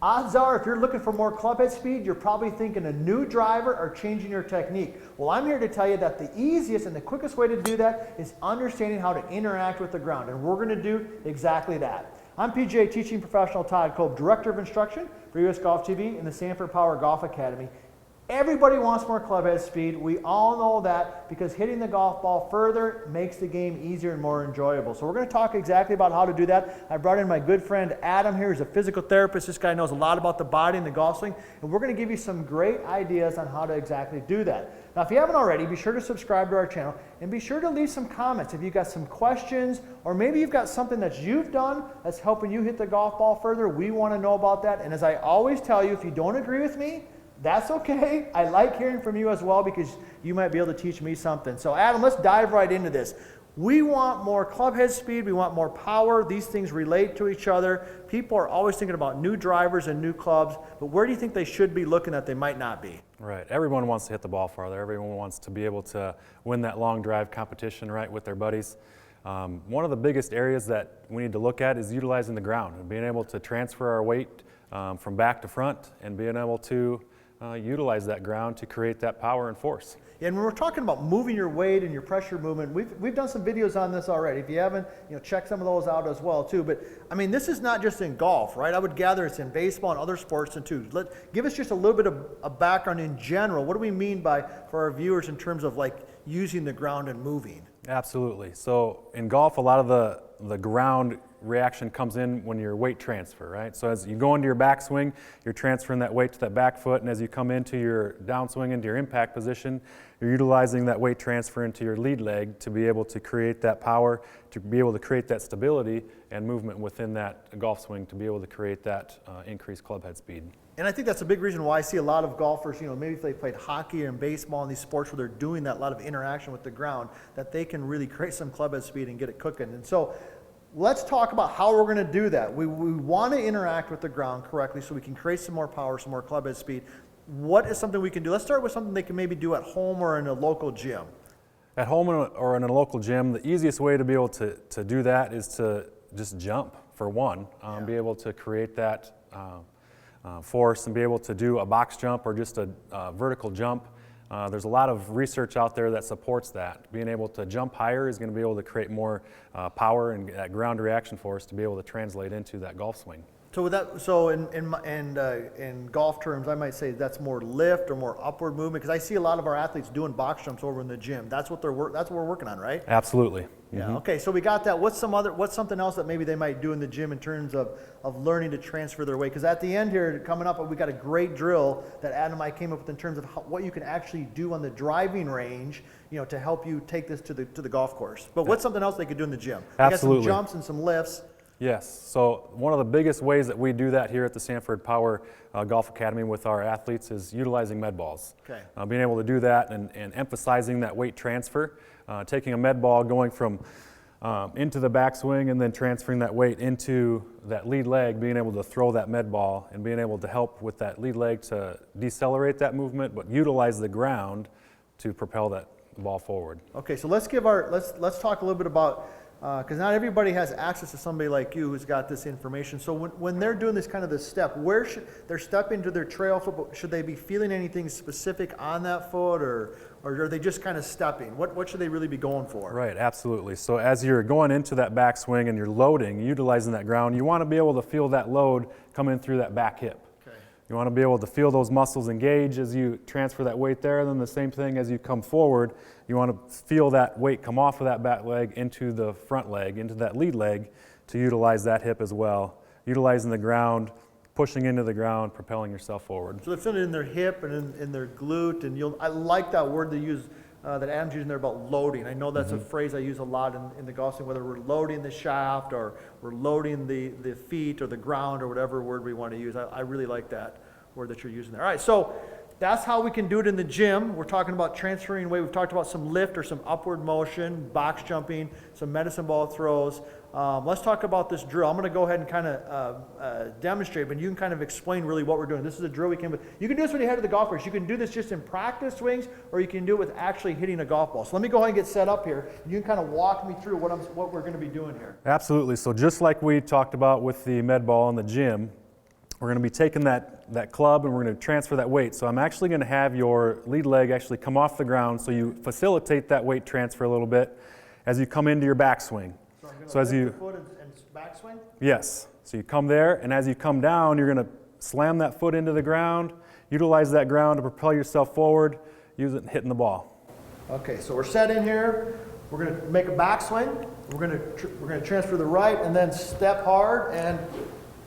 Odds are, if you're looking for more clubhead speed, you're probably thinking a new driver or changing your technique. Well, I'm here to tell you that the easiest and the quickest way to do that is understanding how to interact with the ground, and we're going to do exactly that. I'm PGA teaching professional Todd Kolb, Director of Instruction for US Golf TV and the Sanford Power Golf Academy. Everybody wants more clubhead speed. We all know that because hitting the golf ball further makes the game easier and more enjoyable. So we're going to talk exactly about how to do that. I brought in my good friend Adam here. He's a physical therapist. This guy knows a lot about the body and the golf swing. And we're going to give you some great ideas on how to exactly do that. Now, if you haven't already, be sure to subscribe to our channel and be sure to leave some comments. If you've got some questions or maybe you've got something that you've done that's helping you hit the golf ball further, we want to know about that. And as I always tell you, if you don't agree with me, that's okay. I like hearing from you as well because you might be able to teach me something. So Adam, let's dive right into this. We want more clubhead speed. We want more power. These things relate to each other. People are always thinking about new drivers and new clubs, but where do you think they should be looking that they might not be? Right. Everyone wants to hit the ball farther. Everyone wants to be able to win that long drive competition, right, with their buddies. One of the biggest areas that we need to look at is utilizing the ground and being able to transfer our weight from back to front and being able to utilize that ground to create that power and force. And when we're talking about moving your weight and your pressure movement, we've done some videos on this already. If you haven't, check some of those out as well too. But I mean, this is not just in golf, right? I would gather it's in baseball and other sports too. Give us just a little bit of a background in general. What do we mean by, for our viewers, in terms of like using the ground and moving? Absolutely. So in golf, a lot of the ground reaction comes in when your weight transfer, right? So as you go into your backswing, you're transferring that weight to that back foot, and as you come into your downswing, into your impact position, you're utilizing that weight transfer into your lead leg to be able to create that power, to be able to create that stability and movement within that golf swing to be able to create that increased clubhead speed. And I think that's a big reason why I see a lot of golfers, maybe if they played hockey and baseball and these sports where they're doing that, a lot of interaction with the ground, that they can really create some clubhead speed and get it cooking. And so let's talk about how we're going to do that. We want to interact with the ground correctly so we can create some more power, some more clubhead speed. What is something we can do? Let's start with something they can maybe do at home or in a local gym. At home or in a local gym, the easiest way to be able to do that is to just jump, for one. Be able to create that force and be able to do a box jump or just a vertical jump. There's a lot of research out there that supports that. Being able to jump higher is going to be able to create more power and that ground reaction force to be able to translate into that golf swing. So with that, in golf terms, I might say that's more lift or more upward movement, because I see a lot of our athletes doing box jumps over in the gym. That's what that's what we're working on, right? Absolutely. Yeah. Mm-hmm. Okay. So we got that. What's something else that maybe they might do in the gym in terms of learning to transfer their weight? Because at the end here, coming up, we got a great drill that Adam and I came up with in terms of what you can actually do on the driving range, to help you take this to the golf course. But what's something else they could do in the gym? Absolutely. We got some jumps and some lifts. Yes, so one of the biggest ways that we do that here at the Sanford Power Golf Academy with our athletes is utilizing med balls. Okay. Being able to do that and emphasizing that weight transfer, taking a med ball, going from into the backswing and then transferring that weight into that lead leg, being able to throw that med ball and being able to help with that lead leg to decelerate that movement, but utilize the ground to propel that ball forward. Okay, so let's talk a little bit about, because not everybody has access to somebody like you who's got this information. So when they're doing this step, where should they're stepping to their trail foot, but should they be feeling anything specific on that foot, or are they just kind of stepping? What should they really be going for? Right, absolutely. So as you're going into that backswing and you're loading, utilizing that ground, you want to be able to feel that load coming through that back hip. You want to be able to feel those muscles engage as you transfer that weight there. And then the same thing as you come forward, you want to feel that weight come off of that back leg into the front leg, into that lead leg, to utilize that hip as well. Utilizing the ground, pushing into the ground, propelling yourself forward. So they're feeling it in their hip and in their glute. And I like that word they use, that Adam's using there about loading. I know that's a phrase I use a lot in the golf swing, whether we're loading the shaft or we're loading the feet or the ground or whatever word we want to use. I really like that word that you're using there. All right, so that's how we can do it in the gym. We're talking about transferring weight. We've talked about some lift or some upward motion, box jumping, some medicine ball throws. Let's talk about this drill. I'm going to go ahead and kind of demonstrate, but you can kind of explain really what we're doing. This is a drill we came with. You can do this when you head to the golf course. You can do this just in practice swings, or you can do it with actually hitting a golf ball. So let me go ahead and get set up here. You can kind of walk me through what we're going to be doing here. Absolutely. So just like we talked about with the med ball in the gym, we're going to be taking that club and we're going to transfer that weight. So I'm actually going to have your lead leg actually come off the ground so you facilitate that weight transfer a little bit as you come into your backswing. So I'm going So as to you, lift the foot and backswing? yes. So you come there, and as you come down, you're going to slam that foot into the ground, utilize that ground to propel yourself forward, use it hitting the ball. Okay, so we're set in here. We're going to make a backswing. We're going to transfer the right and then step hard and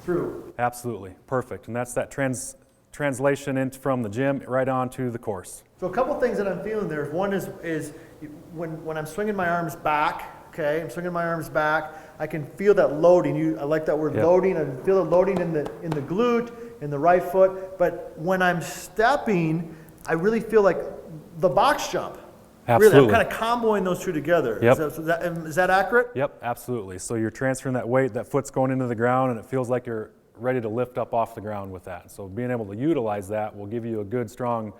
through. Absolutely, perfect. And that's that translation in from the gym right onto the course. So a couple things that I'm feeling there. One is when I'm swinging my arms back, okay, I'm swinging my arms back, I can feel that loading. I like that word loading. I can feel the loading in the glute, in the right foot. But when I'm stepping, I really feel like the box jump. Absolutely. Really, I'm kind of comboing those two together. Yep. Is that accurate? Yep, absolutely. So you're transferring that weight, that foot's going into the ground, and it feels like you're ready to lift up off the ground with that. So being able to utilize that will give you a good, strong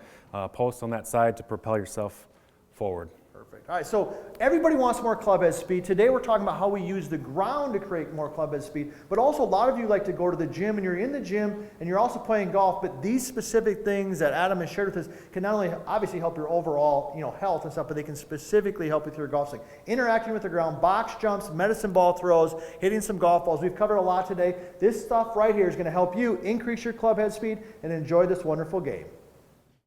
post on that side to propel yourself forward. Perfect. All right, so everybody wants more club head speed. Today we're talking about how we use the ground to create more club head speed, but also a lot of you like to go to the gym, and you're in the gym and you're also playing golf, but these specific things that Adam has shared with us can not only obviously help your overall health and stuff, but they can specifically help with your golf swing. Interacting with the ground, box jumps, medicine ball throws, hitting some golf balls. We've covered a lot today. This stuff right here is going to help you increase your club head speed and enjoy this wonderful game.